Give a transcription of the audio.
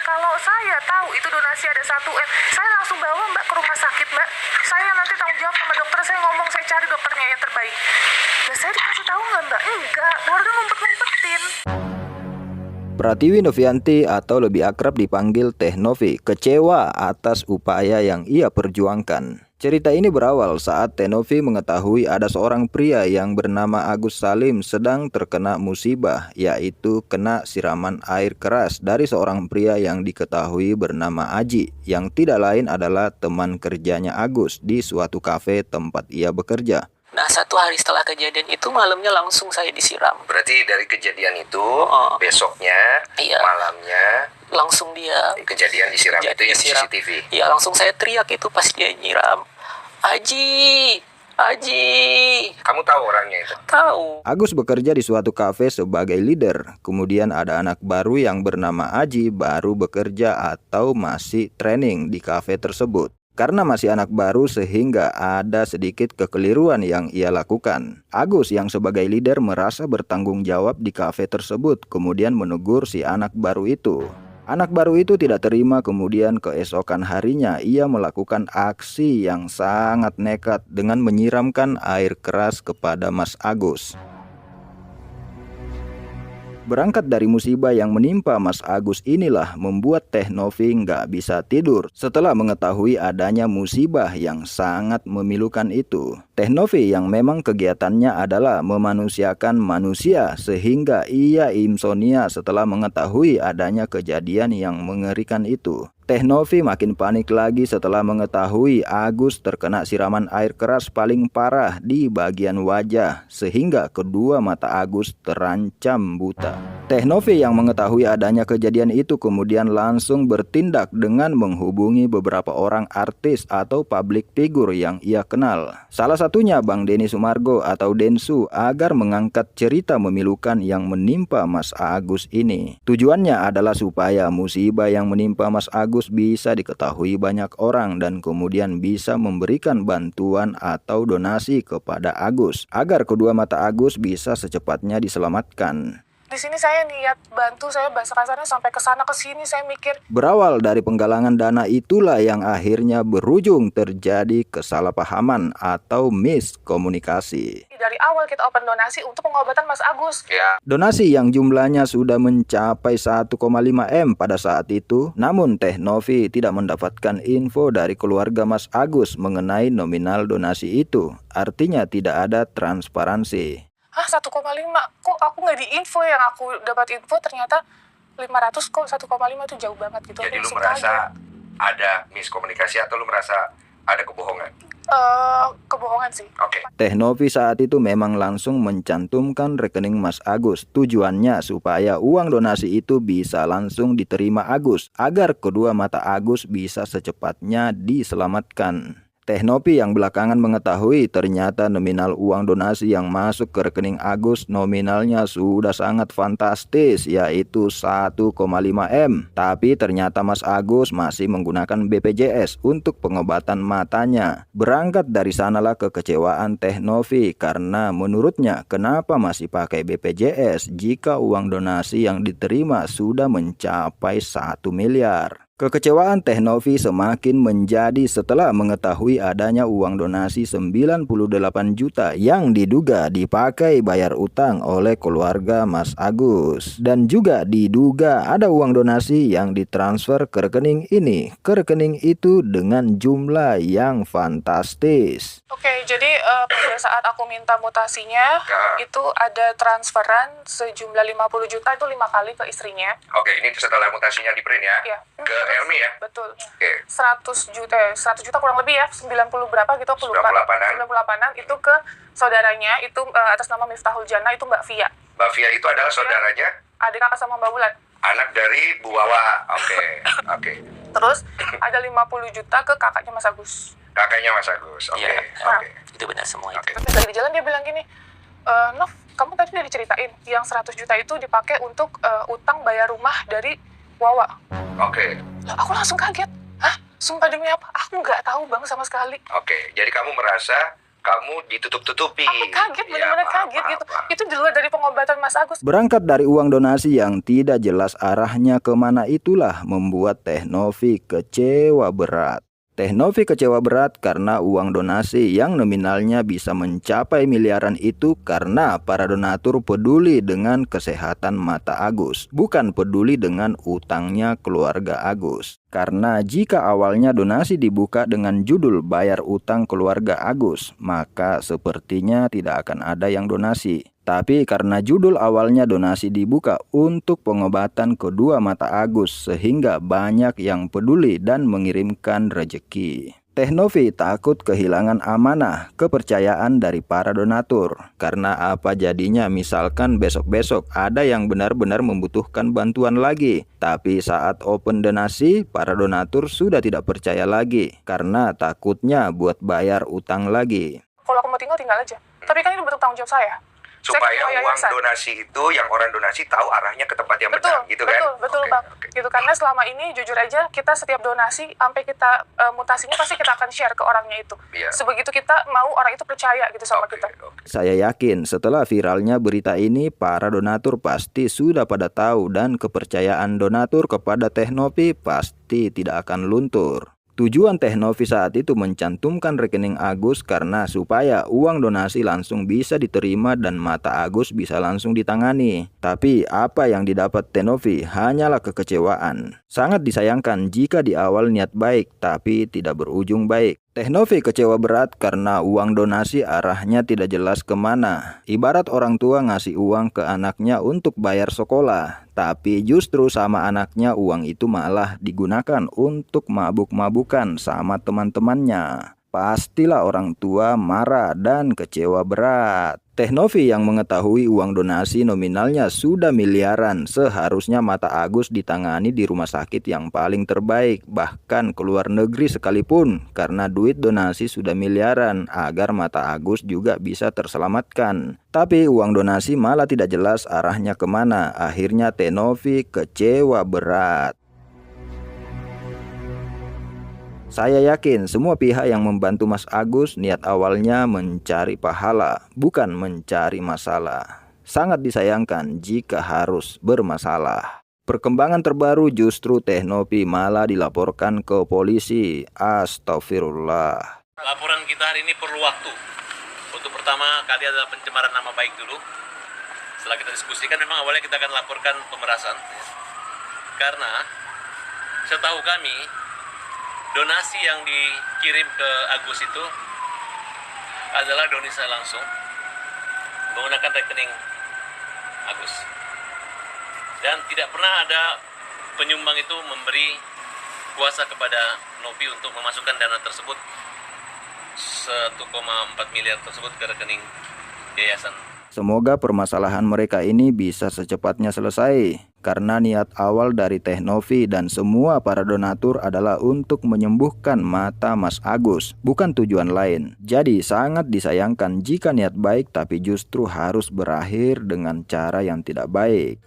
Kalau saya tahu itu donasi ada 1 M, saya langsung bawa Mbak ke rumah sakit, Mbak. Saya nanti tanggung jawab sama dokter, saya ngomong, saya cari dokternya yang terbaik. Dan saya dikasih tahu nggak, Mbak? Enggak, keluarga ngumpet-ngumpetin. Pratiwi Novianti atau lebih akrab dipanggil Teh Novi kecewa atas upaya yang ia perjuangkan. Cerita ini berawal saat Teh Novi mengetahui ada seorang pria yang bernama Agus Salim sedang terkena musibah, yaitu kena siraman air keras dari seorang pria yang diketahui bernama Aji, yang tidak lain adalah teman kerjanya Agus di suatu kafe tempat ia bekerja. Nah, 1 hari setelah kejadian itu malamnya langsung saya disiram. Berarti dari kejadian itu, besoknya, Iya. malamnya, Langsung dia kejadian disiram itu yang disiram. CCTV. Ya, langsung saya teriak itu pas dia nyiram. Aji, Aji. Kamu tahu orangnya itu? Tahu. Agus bekerja di suatu kafe sebagai leader. Kemudian ada anak baru yang bernama Aji baru bekerja atau masih training di kafe tersebut. Karena masih anak baru sehingga ada sedikit kekeliruan yang ia lakukan. Agus yang sebagai leader merasa bertanggung jawab di kafe tersebut, kemudian menegur si anak baru itu. Anak baru itu tidak terima, kemudian keesokan harinya ia melakukan aksi yang sangat nekat dengan menyiramkan air keras kepada Mas Agus. Berangkat dari musibah yang menimpa Mas Agus inilah membuat Teh Novi nggak bisa tidur setelah mengetahui adanya musibah yang sangat memilukan itu. Teh Novi yang memang kegiatannya adalah memanusiakan manusia sehingga ia insomnia setelah mengetahui adanya kejadian yang mengerikan itu. Teh Novi makin panik lagi setelah mengetahui Agus terkena siraman air keras paling parah di bagian wajah sehingga kedua mata Agus terancam buta. Teh Novi yang mengetahui adanya kejadian itu kemudian langsung bertindak dengan menghubungi beberapa orang artis atau public figure yang ia kenal. Salah satunya Bang Denny Sumargo atau Densu agar mengangkat cerita memilukan yang menimpa Mas Agus ini. Tujuannya adalah supaya musibah yang menimpa Mas Agus bisa diketahui banyak orang dan kemudian bisa memberikan bantuan atau donasi kepada Agus agar kedua mata Agus bisa secepatnya diselamatkan. Di sini saya niat bantu, saya bahasa kasarnya sampai ke sana ke sini, saya mikir. Berawal dari penggalangan dana itulah yang akhirnya berujung terjadi kesalahpahaman atau miskomunikasi. Dari awal kita open donasi untuk pengobatan Mas Agus. Ya. Donasi yang jumlahnya sudah mencapai 1,5 M pada saat itu, namun Teh Novi tidak mendapatkan info dari keluarga Mas Agus mengenai nominal donasi itu. Artinya tidak ada transparansi. 1,5, kok aku nggak diinfo, yang aku dapat info ternyata 500 kok, 1,5 itu jauh banget gitu. Jadi lu merasa ada miskomunikasi atau lu merasa ada kebohongan? Kebohongan sih. Oke. Teh Novi saat itu memang langsung mencantumkan rekening Mas Agus. Tujuannya supaya uang donasi itu bisa langsung diterima Agus, agar kedua mata Agus bisa secepatnya diselamatkan. Teh Novi yang belakangan mengetahui ternyata nominal uang donasi yang masuk ke rekening Agus nominalnya sudah sangat fantastis, yaitu 1,5 M. Tapi ternyata Mas Agus masih menggunakan BPJS untuk pengobatan matanya. Berangkat dari sanalah kekecewaan Teh Novi karena menurutnya kenapa masih pakai BPJS jika uang donasi yang diterima sudah mencapai 1 miliar. Kekecewaan Teh Novi semakin menjadi setelah mengetahui adanya uang donasi 98 juta yang diduga dipakai bayar utang oleh keluarga Mas Agus. Dan juga diduga ada uang donasi yang ditransfer ke rekening ini, ke rekening itu dengan jumlah yang fantastis. Oke, jadi pada saat aku minta mutasinya, itu ada transferan sejumlah 50 juta itu 5 kali ke istrinya. Oke, ini setelah mutasinya di print ya? Iya. Ke Elmi ya? Betul. Oke. 100 juta kurang lebih ya, 90 berapa gitu aku lupa. 98-an. 98-an itu ke saudaranya, itu atas nama Miftahul Jannah, itu Mbak Via. Mbak Via itu adalah saudaranya? Adik kakak sama Mbak Bulan. Anak dari Bu Wawa. Oke. Oke. Terus ada 50 juta ke kakaknya Mas Agus. Kakaknya Mas Agus. Oke. Iya. Oke. Itu benar semua itu. Oke. Terus lagi di jalan dia bilang gini, Nov, kamu tadi udah diceritain yang 100 juta itu dipakai untuk utang bayar rumah dari Wawa. Oke. Lah, aku langsung kaget. Hah? Sumpah demi apa? Aku nggak tahu Bang sama sekali. Oke. Jadi kamu merasa kamu ditutup-tutupi. Aku kaget, benar-benar kaget gitu. Itu di luar dari pengobatan Mas Agus. Berangkat dari uang donasi yang tidak jelas arahnya kemana itulah membuat Teh Novi kecewa berat. Teh Novi kecewa berat karena uang donasi yang nominalnya bisa mencapai miliaran itu karena para donatur peduli dengan kesehatan mata Agus, bukan peduli dengan utangnya keluarga Agus. Karena jika awalnya donasi dibuka dengan judul bayar utang keluarga Agus, maka sepertinya tidak akan ada yang donasi. Tapi karena judul awalnya donasi dibuka untuk pengobatan kedua mata Agus, sehingga banyak yang peduli dan mengirimkan rejeki. Teh Novi takut kehilangan amanah kepercayaan dari para donatur. Karena apa jadinya misalkan besok-besok ada yang benar-benar membutuhkan bantuan lagi. Tapi saat open donasi, para donatur sudah tidak percaya lagi. Karena takutnya buat bayar utang lagi. Kalau aku mau tinggal, tinggal aja. Tapi kan ini bentuk tanggung jawab saya. Supaya uang donasi itu yang orang donasi tahu arahnya ke tempat yang benar, gitu kan? Betul, Bang. Gitu, karena selama ini jujur aja kita setiap donasi sampai kita mutasinya pasti kita akan share ke orangnya itu. Sebegitu kita mau orang itu percaya gitu sama kita. Saya yakin setelah viralnya berita ini, para donatur pasti sudah pada tahu dan kepercayaan donatur kepada Teh Novi pasti tidak akan luntur. Tujuan Teh Novi saat itu mencantumkan rekening Agus karena supaya uang donasi langsung bisa diterima dan mata Agus bisa langsung ditangani. Tapi apa yang didapat Teh Novi hanyalah kekecewaan. Sangat disayangkan jika di awal niat baik tapi tidak berujung baik. Teh Novi kecewa berat karena uang donasi arahnya tidak jelas kemana. Ibarat orang tua ngasih uang ke anaknya untuk bayar sekolah, tapi justru sama anaknya uang itu malah digunakan untuk mabuk-mabukan sama teman-temannya. Pastilah orang tua marah dan kecewa berat. Teh Novi yang mengetahui uang donasi nominalnya sudah miliaran, seharusnya mata Agus ditangani di rumah sakit yang paling terbaik, bahkan ke luar negeri sekalipun, karena duit donasi sudah miliaran agar mata Agus juga bisa terselamatkan. Tapi uang donasi malah tidak jelas arahnya kemana, akhirnya Teh Novi kecewa berat. Saya yakin semua pihak yang membantu Mas Agus niat awalnya mencari pahala, bukan mencari masalah. Sangat disayangkan jika harus bermasalah. Perkembangan terbaru justru Teh Novi malah dilaporkan ke polisi. Astagfirullah. Laporan kita hari ini perlu waktu. Untuk pertama kali adalah pencemaran nama baik dulu. Setelah kita diskusikan, memang awalnya kita akan laporkan pemerasan. Karena setahu kami, donasi yang dikirim ke Agus itu adalah donasi langsung menggunakan rekening Agus. Dan tidak pernah ada penyumbang itu memberi kuasa kepada Novi untuk memasukkan dana tersebut 1,4 miliar tersebut ke rekening yayasan. Semoga permasalahan mereka ini bisa secepatnya selesai. Karena niat awal dari Teh Novi dan semua para donatur adalah untuk menyembuhkan mata Mas Agus, bukan tujuan lain. Jadi sangat disayangkan jika niat baik tapi justru harus berakhir dengan cara yang tidak baik.